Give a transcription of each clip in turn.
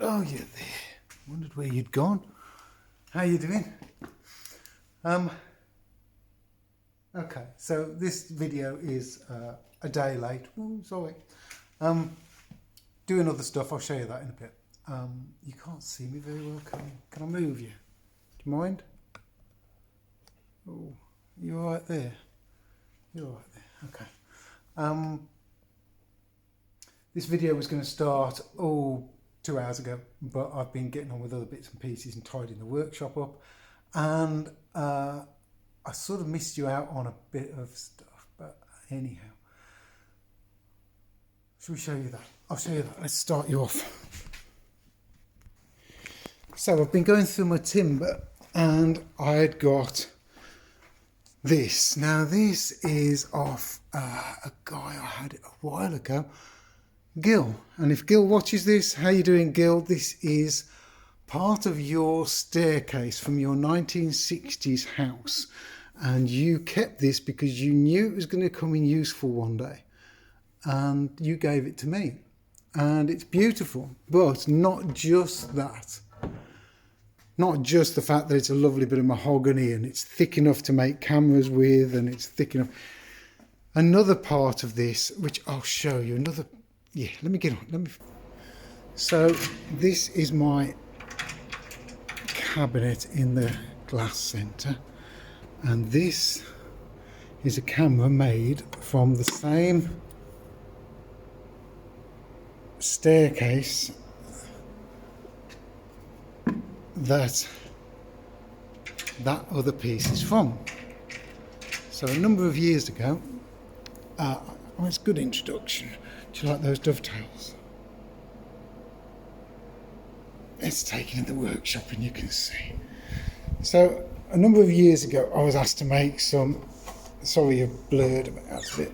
Oh, you're there. Wondered where you'd gone. How you doing? Okay, so this video is a day late. Ooh, sorry. Doing other stuff. I'll show you that in a bit. You can't see me very well. Can I move you? Do you mind? Oh, you all right there? You're all right there. Okay. This video was going to start 2 hours ago, but I've been getting on with other bits and pieces and tidying the workshop up, and I sort of missed you out on a bit of stuff, but anyhow, shall we show you that? I'll show you that. Let's start you off. So I've been going through my timber and I had got this. Now this is off a guy I had it a while ago, Gil. And if Gil watches this, how you doing, Gil? This is part of your staircase from your 1960s house, and you kept this because you knew it was going to come in useful one day, and you gave it to me, and it's beautiful. But not just that, not just the fact that it's a lovely bit of mahogany and it's thick enough to make cameras with, and it's thick enough. Another part of this, which I'll show you, let me get on. So this is my cabinet in the glass centre, and this is a camera made from the same staircase that other piece is from. So a number of years ago, it's a good introduction. Do you like those dovetails? It's taken in the workshop and you can see. So a number of years ago I was asked to make some, sorry you've blurred about it,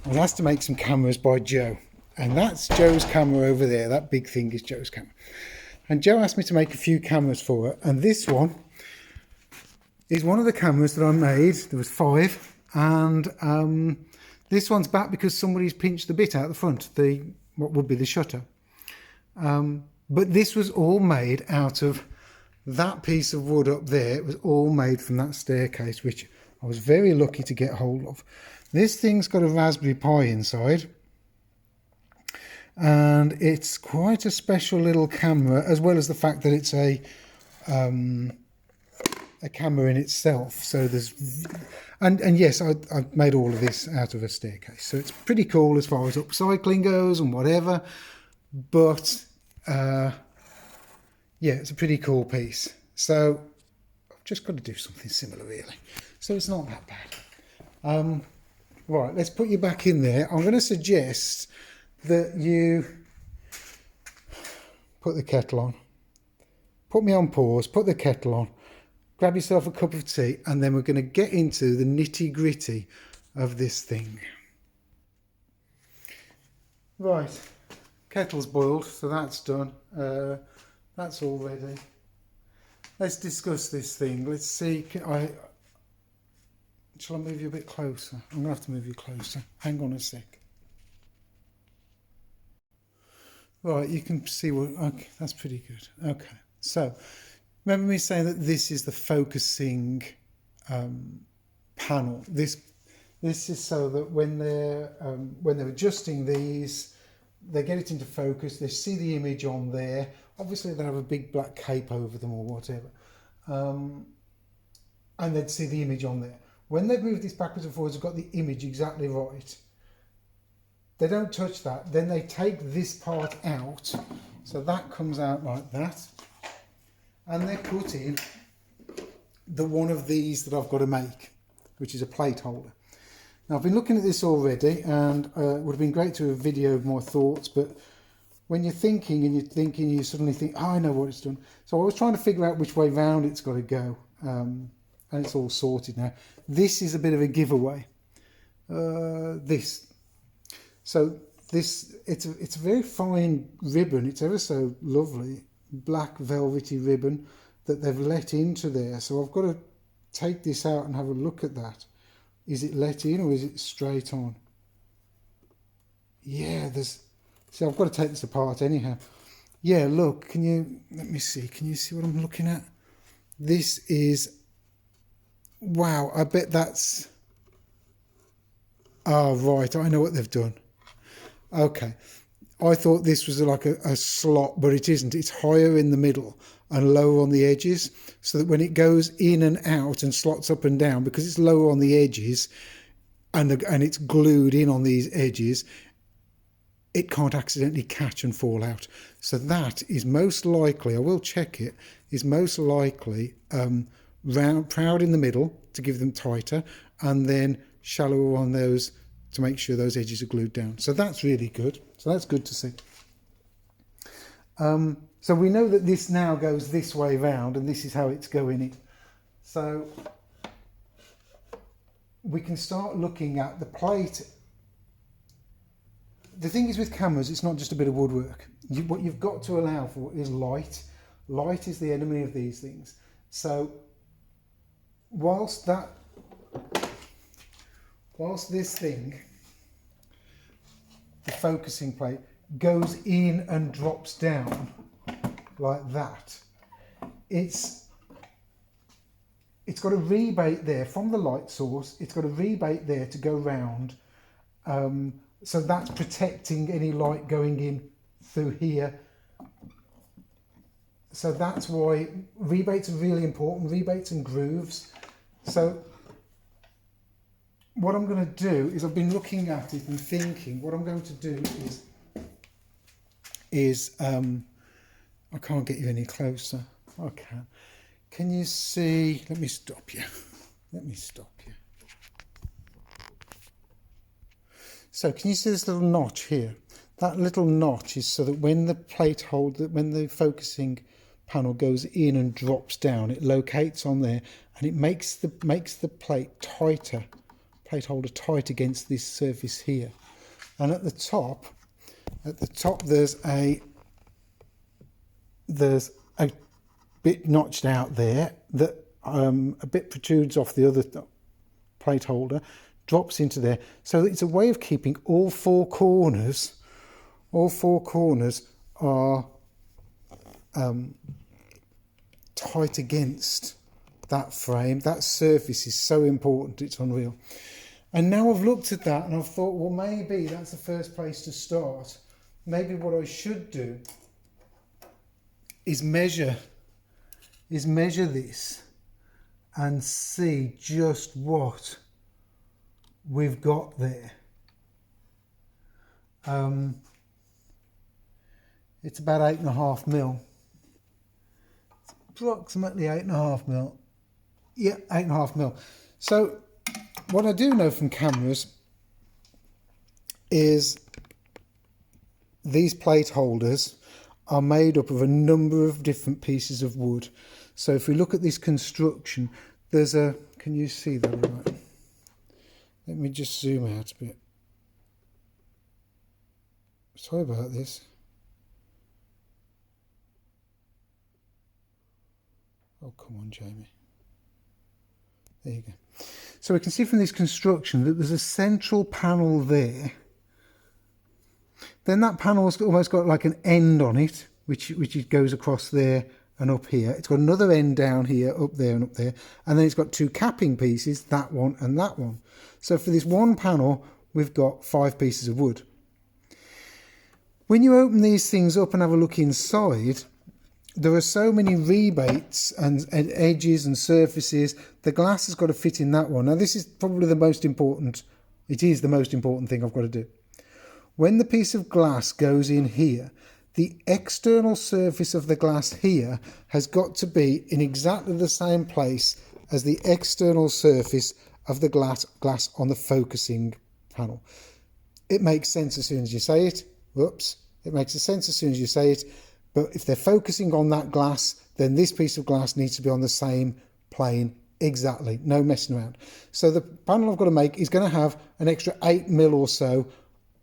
I was asked to make some cameras by Joe, and that's Joe's camera over there. That big thing is Joe's camera, and Joe asked me to make a few cameras for her, and this one is one of the cameras that I made. There was 5, and this one's back because somebody's pinched the bit out the front, what would be the shutter. But this was all made out of that piece of wood up there. It was all made from that staircase, which I was very lucky to get hold of. This thing's got a Raspberry Pi inside, and it's quite a special little camera, as well as the fact that it's a camera in itself. So there's, and yes, I made all of this out of a staircase, so it's pretty cool as far as upcycling goes and whatever. But yeah, it's a pretty cool piece. So I've just got to do something similar, really. So it's not that bad. Right, let's put you back in there. I'm going to suggest that you put the kettle on. Put me on pause, put the kettle on, grab yourself a cup of tea, and then we're going to get into the nitty-gritty of this thing. Right, kettle's boiled, so that's done. That's all ready. Let's discuss this thing. Let's see. Shall I move you a bit closer? I'm going to have to move you closer. Hang on a sec. Right, you can see what... Okay, that's pretty good. Okay, so remember me saying that this is the focusing panel. This is so that when they're adjusting these, they get it into focus. They see the image on there. Obviously, they have a big black cape over them or whatever, and they'd see the image on there. When they've moved this backwards and forwards, they've got the image exactly right. They don't touch that. Then they take this part out, so that comes out like that, and they put in the one of these that I've got to make, which is a plate holder. Now I've been looking at this already, and it would have been great to have videoed my thoughts, but when you're thinking, you suddenly think, oh, I know what it's done. So I was trying to figure out which way round it's got to go, and it's all sorted now. This is a bit of a giveaway. So it's a very fine ribbon. It's ever so lovely, black velvety ribbon that they've let into there. So I've got to take this out and have a look at that. Is it let in or is it straight on? Yeah, see, I've got to take this apart anyhow. Yeah, look, let me see, can you see what I'm looking at? This is, wow, I bet that's, oh, right, I know what they've done. Okay, I thought this was like a slot, but it isn't. It's higher in the middle and lower on the edges, so that when it goes in and out and slots up and down, because it's lower on the edges and it's glued in on these edges, it can't accidentally catch and fall out. So that is most likely, I will check it, is most likely proud in the middle to give them tighter, and then shallower on those to make sure those edges are glued down. So that's really good. So that's good to see. So we know that this now goes this way round, and this is how it's going in. So we can start looking at the plate. The thing is with cameras, it's not just a bit of woodwork. What you've got to allow for is light. Light is the enemy of these things. So whilst this thing, the focusing plate, goes in and drops down like that, it's got a rebate there from the light source. It's got a rebate there to go round. So that's protecting any light going in through here. So that's why rebates are really important, rebates and grooves. So what I'm going to do is, I've been looking at it and thinking, what I'm going to do is I can't get you any closer. I can. Can you see? Let me stop you. Let me stop you. So can you see this little notch here? That little notch is so that when the when the focusing panel goes in and drops down, it locates on there, and it makes the plate tighter, plate holder tight against this surface here. And at the top there's a bit notched out there that a bit protrudes off the other plate holder, drops into there. So it's a way of keeping all four corners are tight against that frame. That surface is so important, it's unreal. And now I've looked at that and I've thought, well, maybe that's the first place to start. Maybe what I should do is measure this and see just what we've got there. It's about 8.5 mil. It's approximately 8.5 mil. Yeah, 8.5 mil. So what I do know from cameras is these plate holders are made up of a number of different pieces of wood. So if we look at this construction, there's a, can you see that right? Let me just zoom out a bit. Sorry about this. Oh, come on, Jamie. There you go. So we can see from this construction that there's a central panel there. Then that panel's almost got like an end on it, which it goes across there and up here. It's got another end down here, up there and up there. And then it's got two capping pieces, that one and that one. So for this one panel, we've got 5 pieces of wood. When you open these things up and have a look inside, there are so many rebates and edges and surfaces. The glass has got to fit in that one. Now this is probably the most important, it is the most important thing I've got to do. When the piece of glass goes in here, the external surface of the glass here has got to be in exactly the same place as the external surface of the glass on the focusing panel. It makes sense as soon as you say it. Whoops. It makes sense as soon as you say it. But if they're focusing on that glass, then this piece of glass needs to be on the same plane exactly. No messing around. So the panel I've got to make is going to have an extra 8 mil or so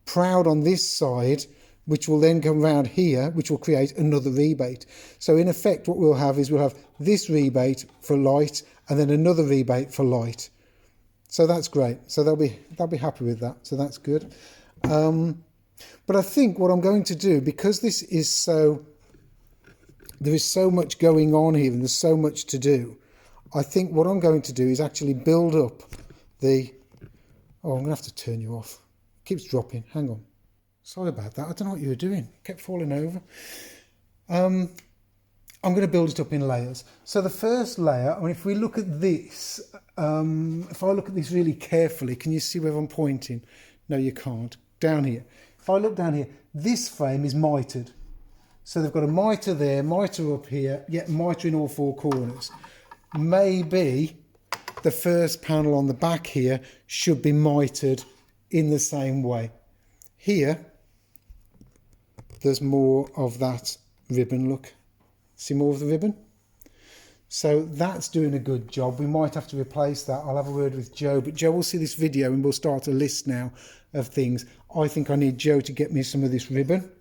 proud on this side, which will then come round here, which will create another rebate. So in effect, what we'll have is we'll have this rebate for light and then another rebate for light. So that's great. So they'll be happy with that. So that's good. But I think what I'm going to do, because this is so There is so much going on here and there's so much to do. I think what I'm going to do is actually build up the... Oh, I'm going to have to turn you off. It keeps dropping. Hang on. Sorry about that. I don't know what you were doing. It kept falling over. I'm going to build it up in layers. So the first layer, I mean, if we look at this, if I look at this really carefully, can you see where I'm pointing? No, you can't. Down here. If I look down here, this frame is mitered. So they've got a mitre there, mitre up here, yet mitre in all four corners. Maybe the first panel on the back here should be mitred in the same way. Here, there's more of that ribbon, look. See more of the ribbon? So that's doing a good job. We might have to replace that. I'll have a word with Joe, but Joe will see this video and we'll start a list now of things. I think I need Joe to get me some of this ribbon.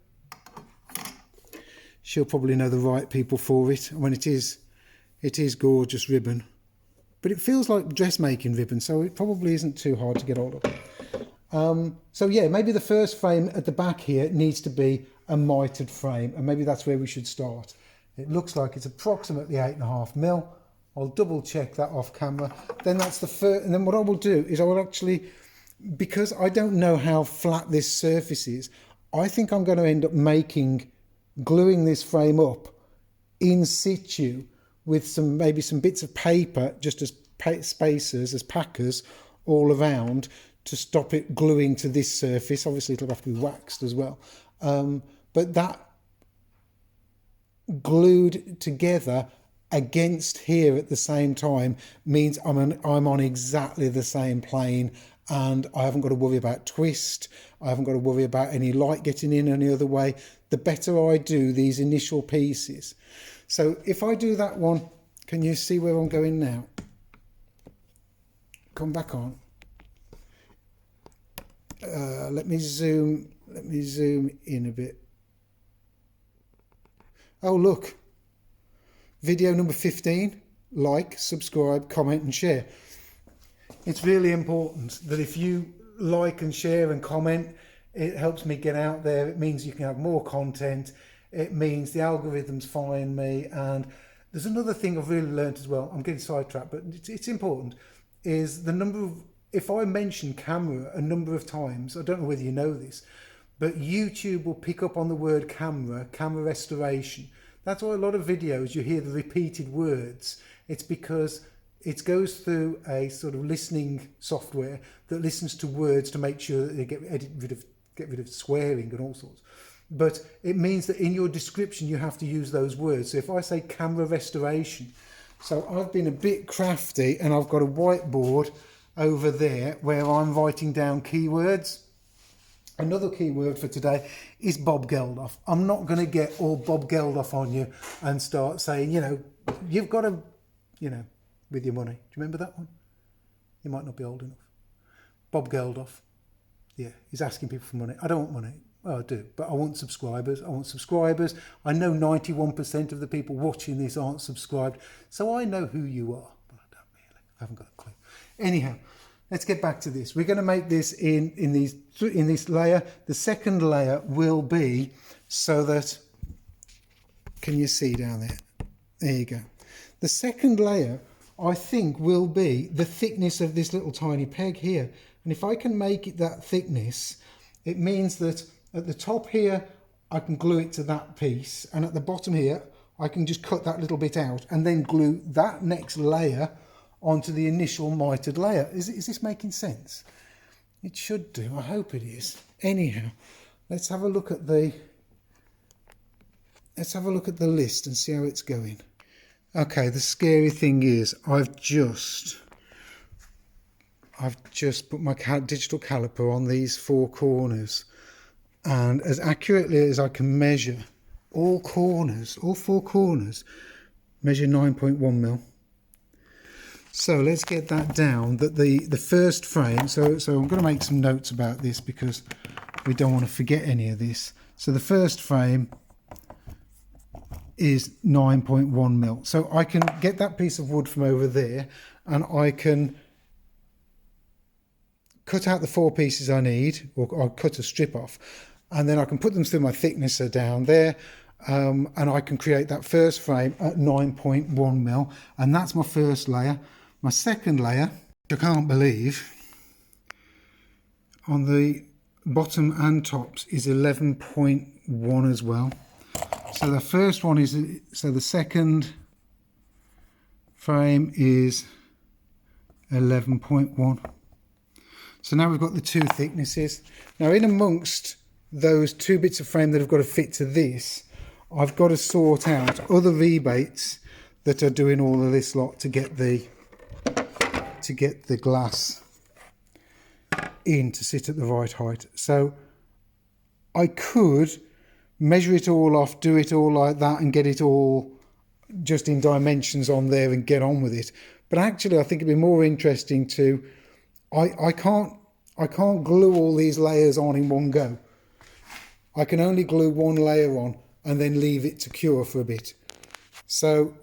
She'll probably know the right people for it. When it is gorgeous ribbon. But it feels like dressmaking ribbon, so it probably isn't too hard to get hold of. So yeah, maybe the first frame at the back here needs to be a mitered frame, and maybe that's where we should start. It looks like it's approximately 8.5mm. I'll double check that off camera. Then that's the first, and then what I will do is I will actually, because I don't know how flat this surface is, I think I'm going to end up gluing this frame up in situ with maybe some bits of paper just as spacers, as packers all around to stop it gluing to this surface. Obviously it'll have to be waxed as well. But that glued together against here at the same time means I'm on exactly the same plane, and I haven't got to worry about twist. I haven't got to worry about any light getting in any other way. The better I do these initial pieces. So if I do that one, can you see where I'm going now? Come back on. Let me zoom in a bit. Oh, look. Video number 15. Like, subscribe, comment and share. It's really important that if you like and share and comment, it helps me get out there. It means you can have more content. It means the algorithms find me. And there's another thing I've really learned as well. I'm getting sidetracked, but it's important, is the number of, if I mention camera a number of times, I don't know whether you know this, but YouTube will pick up on the word camera restoration. That's why a lot of videos you hear the repeated words. It's because it goes through a sort of listening software that listens to words to make sure that they get rid of swearing and all sorts. But it means that in your description you have to use those words. So if I say camera restoration, so I've been a bit crafty and I've got a whiteboard over there where I'm writing down keywords. Another keyword for today is Bob Geldof. I'm not going to get all Bob Geldof on you and start saying, you know, you've got to, you know, with your money. Do you remember that one? You might not be old enough. Bob Geldof. Yeah, he's asking people for money. I don't want money. Well, I do, but I want subscribers. I know 91% of the people watching this aren't subscribed, so I know who you are, but I don't really. I haven't got a clue. Anyhow, let's get back to this. We're going to make this in this layer. The second layer will be so that, can you see down there? There you go. The second layer, I think, will be the thickness of this little tiny peg here. And if I can make it that thickness, it means that at the top here, I can glue it to that piece. And at the bottom here, I can just cut that little bit out and then glue that next layer onto the initial mitered layer. Is this making sense? It should do. I hope it is. Anyhow, let's have a look at the list and see how it's going. Okay, the scary thing is I've just put my digital caliper on these four corners, and as accurately as I can measure all four corners, measure 9.1mm. So let's get that down, that the first frame, so I'm going to make some notes about this because we don't want to forget any of this. So the first frame is 9.1mm. So I can get that piece of wood from over there and I can cut out the four pieces I need, or I'll cut a strip off, and then I can put them through my thicknesser down there, and I can create that first frame at 9.1 mil, and that's my first layer. My second layer, which I can't believe, on the bottom and tops is 11.1 as well. So the first one is, so the second frame is 11.1. So now we've got the two thicknesses. Now in amongst those two bits of frame that have got to fit to this, I've got to sort out other rebates that are doing all of this lot to get the glass in to sit at the right height. So I could measure it all off, do it all like that and get it all just in dimensions on there and get on with it. But actually I think it'd be more interesting to, I can't glue all these layers on in one go. I can only glue one layer on and then leave it to cure for a bit. So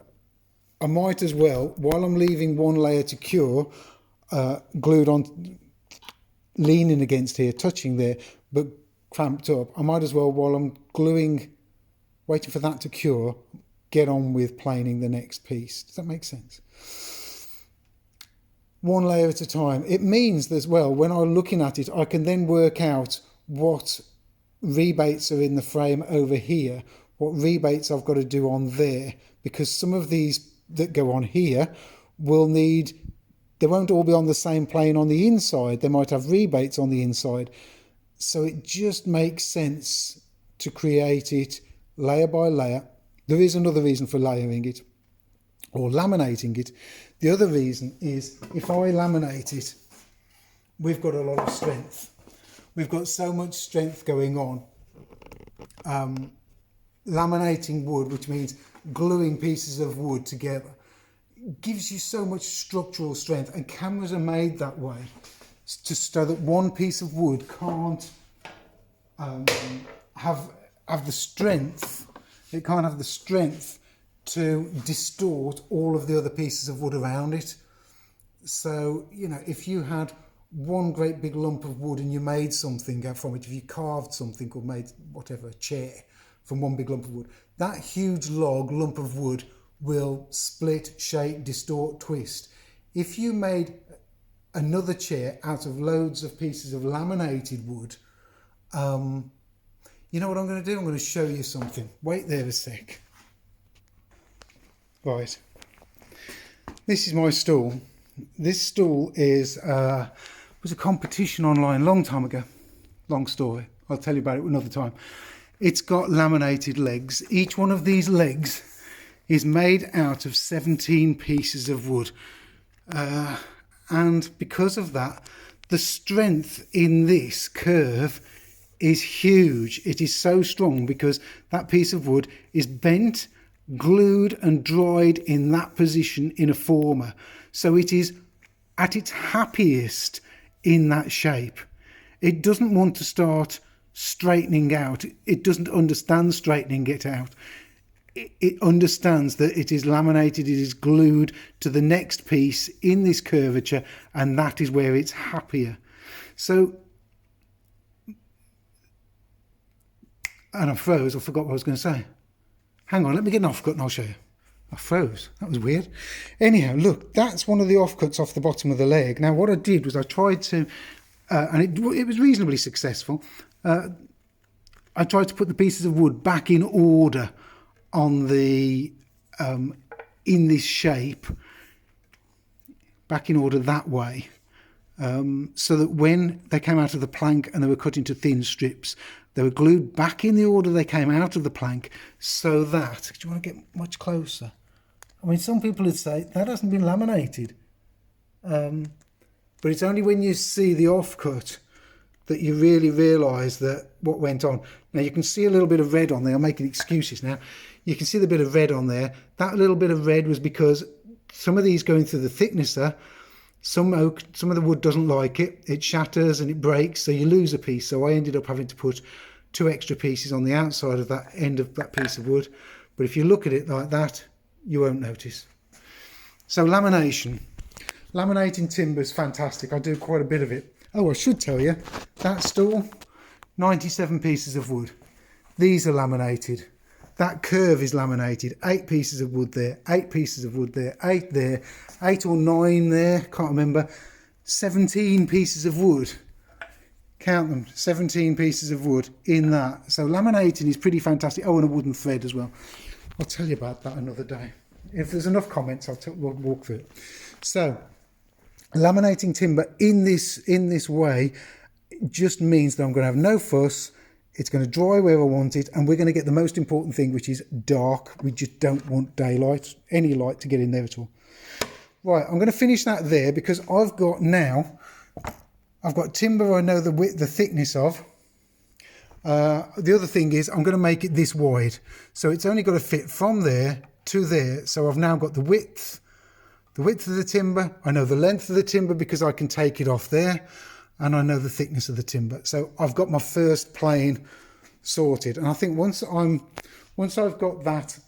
I might as well, while I'm leaving one layer to cure, glued on, leaning against here, touching there, but cramped up, I might as well, while I'm gluing, waiting for that to cure, get on with planing the next piece. Does that make sense? One layer at a time. It means as well, when I'm looking at it, I can then work out what rebates are in the frame over here, what rebates I've got to do on there, because some of these that go on here will need, they won't all be on the same plane on the inside. They might have rebates on the inside. So it just makes sense to create it layer by layer. There is another reason for layering it or laminating it. The other reason is if I laminate it, we've got a lot of strength. We've got so much strength going on. Laminating wood, which means gluing pieces of wood together, gives you so much structural strength, and cameras are made that way so that one piece of wood can't have the strength. It can't have the strength to distort all of the other pieces of wood around it. So, you know, if you had one great big lump of wood and you made something from it, if you carved something or made whatever, a chair from one big lump of wood, that huge lump of wood will split, shape, distort, twist. If you made another chair out of loads of pieces of laminated wood, you know what I'm going to do? I'm going to show you something. Wait there a sec. Right. This is my stool. This stool is was a competition online a long time ago. Long story. I'll tell you about it another time. It's got laminated legs. Each one of these legs is made out of 17 pieces of wood. And because of that, the strength in this curve is huge. It is so strong because that piece of wood is bent, glued and dried in that position in a former. So it is at its happiest in that shape. It doesn't want to start straightening out. It doesn't understand straightening it out. It understands that it is laminated, it is glued to the next piece in this curvature, and that is where it's happier. So, and I froze, I forgot what I was going to say. Hang on, let me get an offcut and I'll show you. I froze, that was weird. Anyhow, look, that's one of the offcuts off the bottom of the leg. Now what I did was I tried to, and it was reasonably successful, I tried to put the pieces of wood back in order on the, in this shape, back in order that way, so that when they came out of the plank and they were cut into thin strips, they were glued back in the order they came out of the plank, so that, do you want to get much closer? I mean, some people would say that hasn't been laminated, but it's only when you see the offcut that you really realise that what went on. Now you can see a little bit of red on there. I'm making excuses now. You can see the bit of red on there. That little bit of red was because some of these going through the thicknesser, some oak, some of the wood doesn't like it. It shatters and it breaks, so you lose a piece. So I ended up having to put 2 extra pieces on the outside of that end of that piece of wood. But if you look at it like that, you won't notice. So lamination. Laminating timber is fantastic. I do quite a bit of it. Oh, I should tell you, that stool, 97 pieces of wood. These are laminated. that curve is laminated. 8 pieces of wood there, 8 pieces of wood there, 8 there, 8 or 9 there, can't remember. 17 pieces of wood. Count them, 17 pieces of wood in that. So laminating is pretty fantastic. Oh, and a wooden thread as well. I'll tell you about that another day. If there's enough comments, we'll walk through it. So laminating timber in this way just means that I'm going to have no fuss. It's going to dry where I want it, and we're going to get the most important thing, which is dark. We just don't want daylight, any light to get in there at all. Right, I'm going to finish that there because I've got timber I know the width, the thickness of. The other thing is I'm going to make it this wide. So it's only got to fit from there to there. So I've now got the width of the timber. I know the length of the timber because I can take it off there. And I know the thickness of the timber. So I've got my first plane sorted. And I think once I've got that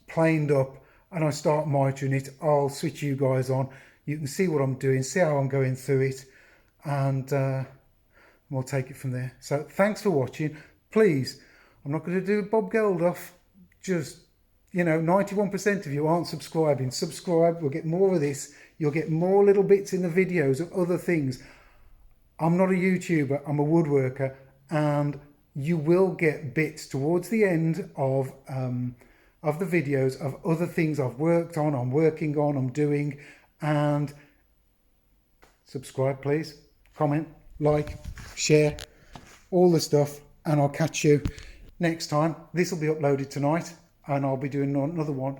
planed up and I start mitering it, I'll switch you guys on. You can see what I'm doing, see how I'm going through it, and we'll take it from there. So thanks for watching. Please, I'm not going to do Bob Geldof. Just, 91% of you aren't subscribing. Subscribe, we'll get more of this. You'll get more little bits in the videos of other things. I'm not a YouTuber, I'm a woodworker, and you will get bits towards the end of the videos of other things I've worked on, I'm working on, I'm doing. And subscribe, please. Comment, like, share, all the stuff, and I'll catch you next time. This will be uploaded tonight, and I'll be doing another one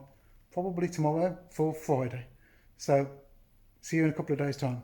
probably tomorrow for Friday. So see you in a couple of days' time.